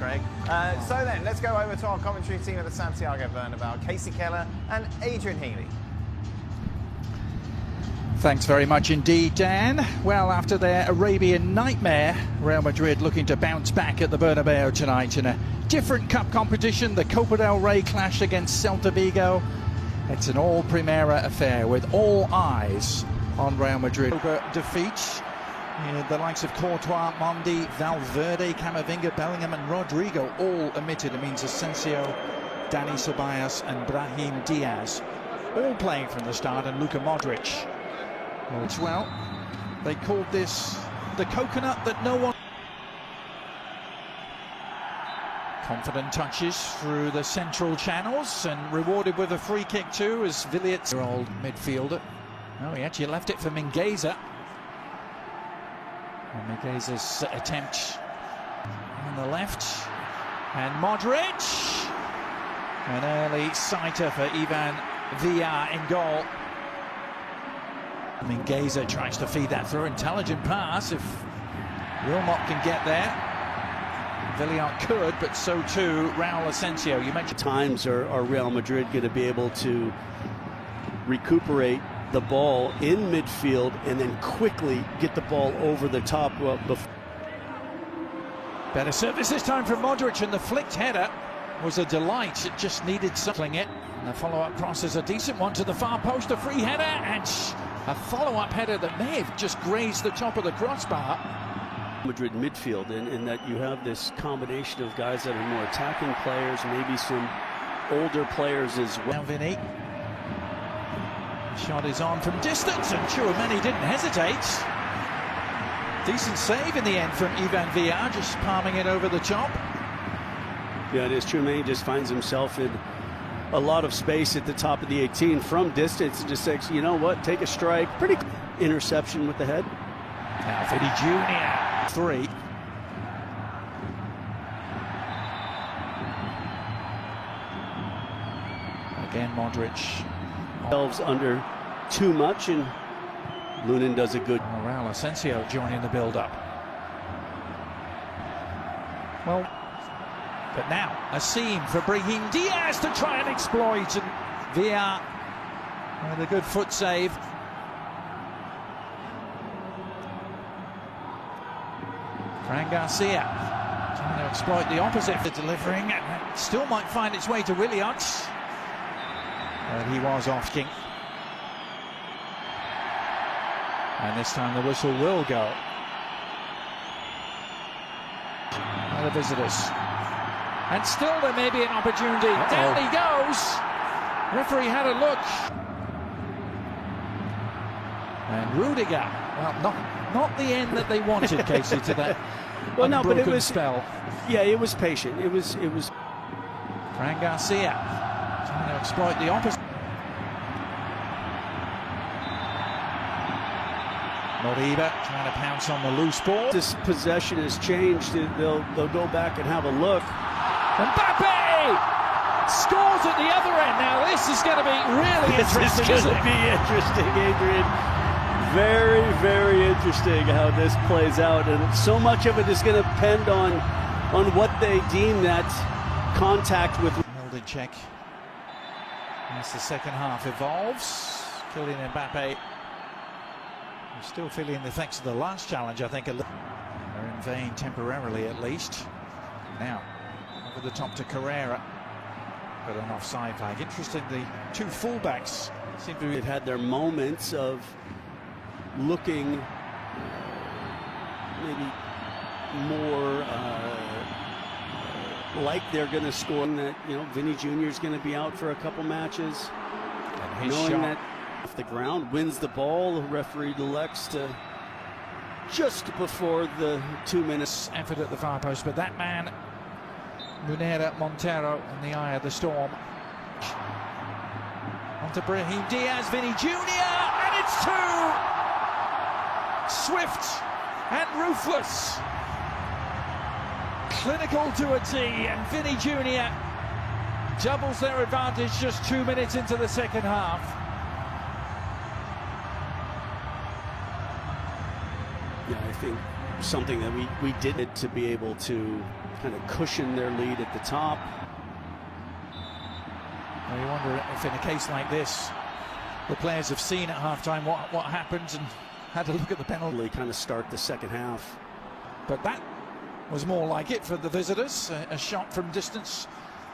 Craig. So then, let's go over to our commentary team at the Santiago Bernabeu, Casey Keller and Adrian Healy. Thanks very much indeed, Dan. Well, after their Arabian nightmare, Real Madrid looking to bounce back at the Bernabeu tonight in a different cup competition, the Copa del Rey clash against Celta Vigo. It's an all-Primera affair with all eyes on Real Madrid. Defeat. The likes of Courtois, Mondi, Valverde, Camavinga, Bellingham and Rodrigo all omitted. It means Asensio, Dani Ceballos and Brahim Diaz all playing from the start, and Luka Modric. Well, they called this the coconut that no one... Confident touches through the central channels and rewarded with a free kick too as Villiers, old midfielder. Oh, he actually left it for Mingueza. And Mingueza's attempt on the left. And Modric. An early sighter for Ivan Villar in goal. Mingueza tries to feed that through. Intelligent pass if Wilmot can get there. Villar could, but so too Raul Asensio. You mentioned times are Real Madrid going to be able to recuperate the ball in midfield and then quickly get the ball over the top. Better service this time from Modric, and the flicked header was a delight. It just needed something. And the follow-up cross is a decent one to the far post, a free header, and a follow-up header that may have just grazed the top of the crossbar. Madrid midfield, and that you have this combination of guys that are more attacking players, maybe some older players as well. Now Vini. Shot is on from distance, and Tchouaméni didn't hesitate. Decent save in the end from Ivan Villar, just palming it over the top. Yeah, it is. Tchouaméni just finds himself in a lot of space at the top of the 18 from distance, and just says, you know what, take a strike. Pretty interception with the head. Now Vini Jr. 3. Again Modric. Themselves under too much, and Lunin does a good. Raul Asensio joining the build-up. Well, but now a seam for Brahim Diaz to try and exploit, and Villar with a good foot save. Fran Garcia trying to exploit the opposite for delivering, and still might find its way to Williams. But he was off king. And this time the whistle will go. By the visitors. And still there may be an opportunity. Down he goes. Referee had a look. And Rudiger. Well, not the end that they wanted, Casey, to that well, no, but it was spell. Yeah, it was patient. It was. Fran Garcia trying to exploit the opposite. Moriba trying to pounce on the loose ball. This possession has changed. They'll go back and have a look. Mbappé scores at the other end. Now this is going to be really interesting. This is going to be interesting, Adrian. Very, very interesting how this plays out, and so much of it is going to depend on what they deem that contact with. Held in check as the second half evolves. Kylian Mbappé still feeling the effects of the last challenge, I think. They're in vain temporarily, at least. Now over the top to Carrera, but an offside flag. Interesting, the two fullbacks seem to have had their moments of looking maybe more like they're going to score. That, you know, Vini Jr. is going to be out for a couple matches. And his knowing shot that off the ground, wins the ball. The referee elects to just before the 2 minutes effort at the far post, but that man Munera Montero in the eye of the storm. Onto Brahim Diaz, Vini Jr. and it's 2! Swift and ruthless, clinical to a T, and Vini Jr. doubles their advantage just 2 minutes into the second half. Yeah, I think something that we did to be able to kind of cushion their lead at the top. Well, you wonder if in a case like this, the players have seen at half-time what happens and had a look at the penalty. They kind of start the second half. But that was more like it for the visitors. A shot from distance,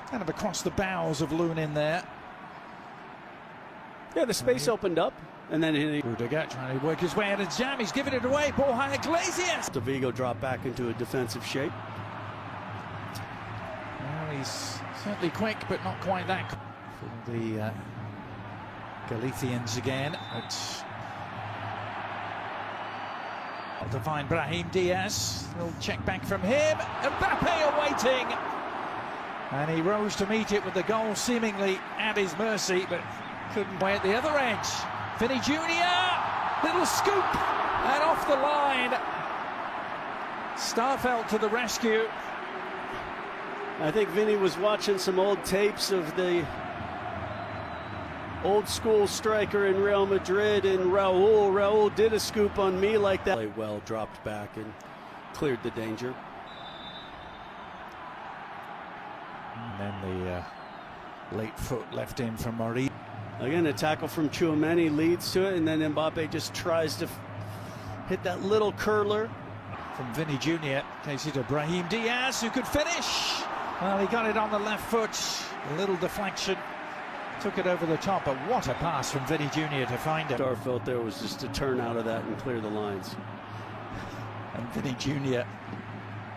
kind of across the bows of Lunin there. Yeah, the space opened up, and then Rudiger trying to work his way out of jam. He's giving it away. Ball high, Iglesias. Vigo dropped back into a defensive shape. Well, he's certainly quick, but not quite that quick. For the Galicians again. To find Brahim Diaz. Little check back from him. Mbappé awaiting. And he rose to meet it with the goal seemingly at his mercy, but couldn't play at the other edge. Vini Jr. Little scoop. And off the line. Starfelt to the rescue. I think Vini was watching some old tapes of the old school striker in Real Madrid, and Raul did a scoop on me like that. Played well, dropped back and cleared the danger. And then the late foot left in from Madrid. Again, a tackle from Tchouaméni leads to it, and then Mbappé just tries to hit that little curler. From Vini Jr. Casey to Brahim Diaz, who could finish. Well, he got it on the left foot. A little deflection. Took it over the top, but what a pass from Vini Jr. to find him. Starfelt there was just to turn out of that and clear the lines. And Vini Jr.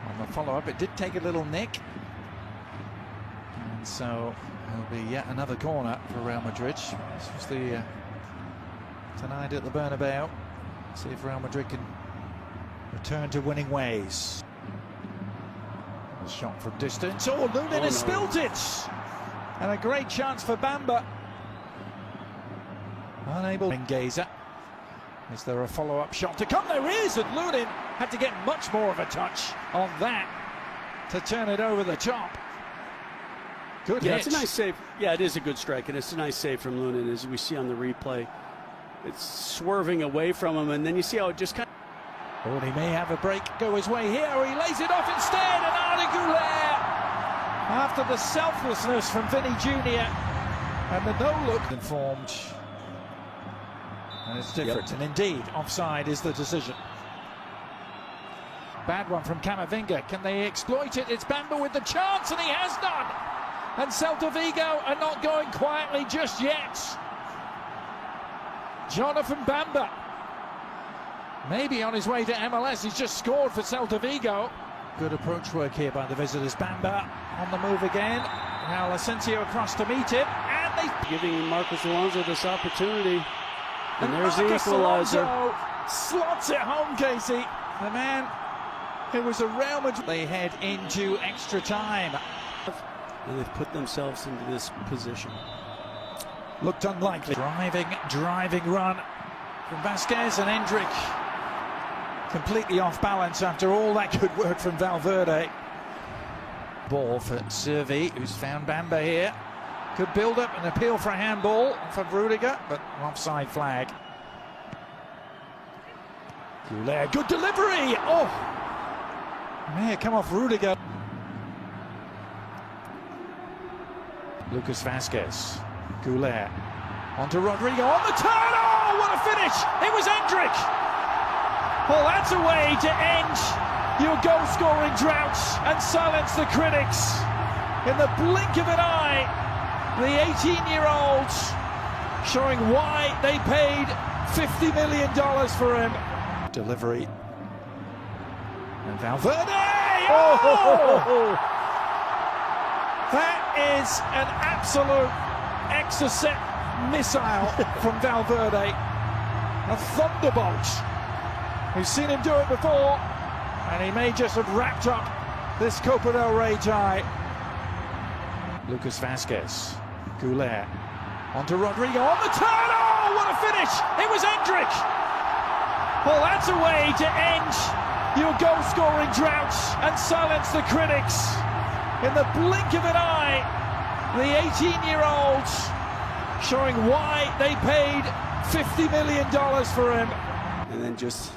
on the follow-up. It did take a little nick. And so it'll be yet another corner for Real Madrid. This was the tonight at the Bernabeu. See if Real Madrid can return to winning ways. A shot from distance. Oh, Lunin has spilt it! And a great chance for Bamba. Unable. Gazer. Is there a follow-up shot to come? There is, and Lunin had to get much more of a touch on that to turn it over the top. Good hit. It's a nice save. Yeah, it is a good strike, and it's a nice save from Lunin, as we see on the replay. It's swerving away from him, and then you see how it just kind of... Oh, he may have a break go his way here, or he lays it off instead, and Endrick after the selflessness from Vini Jr. and the no-look informed. And it's different, and indeed, offside is the decision. Bad one from Camavinga. Can they exploit it? It's Bamba with the chance, and he has done. And Celta Vigo are not going quietly just yet. Jonathan Bamba, maybe on his way to MLS. He's just scored for Celta Vigo. Good approach work here by the visitors. Bamba on the move again. Now Asensio across to meet him, and they giving Marcos Alonso this opportunity. And there's Marcos the equalizer. Alonso slots it home, Casey. The man who was a Real Madrid. They head into extra time. And they've put themselves into this position. Looked unlikely. Driving run from Vasquez, and Endrick completely off balance after all that good work from Valverde. Ball for Servi, who's found Bamba here. Could build up an appeal for a handball from Rudiger, but offside flag. Goulet, good delivery! Oh! May have come off Rudiger. Lucas Vasquez. Goulet. Onto Rodrigo on the turn! Oh, what a finish! It was Endrick! Well, that's a way to end your goal-scoring drought and silence the critics. In the blink of an eye, the 18-year-old showing why they paid $50 million for him. Delivery. And Valverde! Oh! That is an absolute exocet missile from Valverde. A thunderbolt. We've seen him do it before, and he may just have wrapped up this Copa del Rey tie. Lucas Vasquez. Goulet. Onto Rodrigo on the turn. Oh, what a finish! It was Endrick! Well, that's a way to end your goal-scoring drought and silence the critics. In the blink of an eye, the 18-year-old showing why they paid $50 million for him. And then just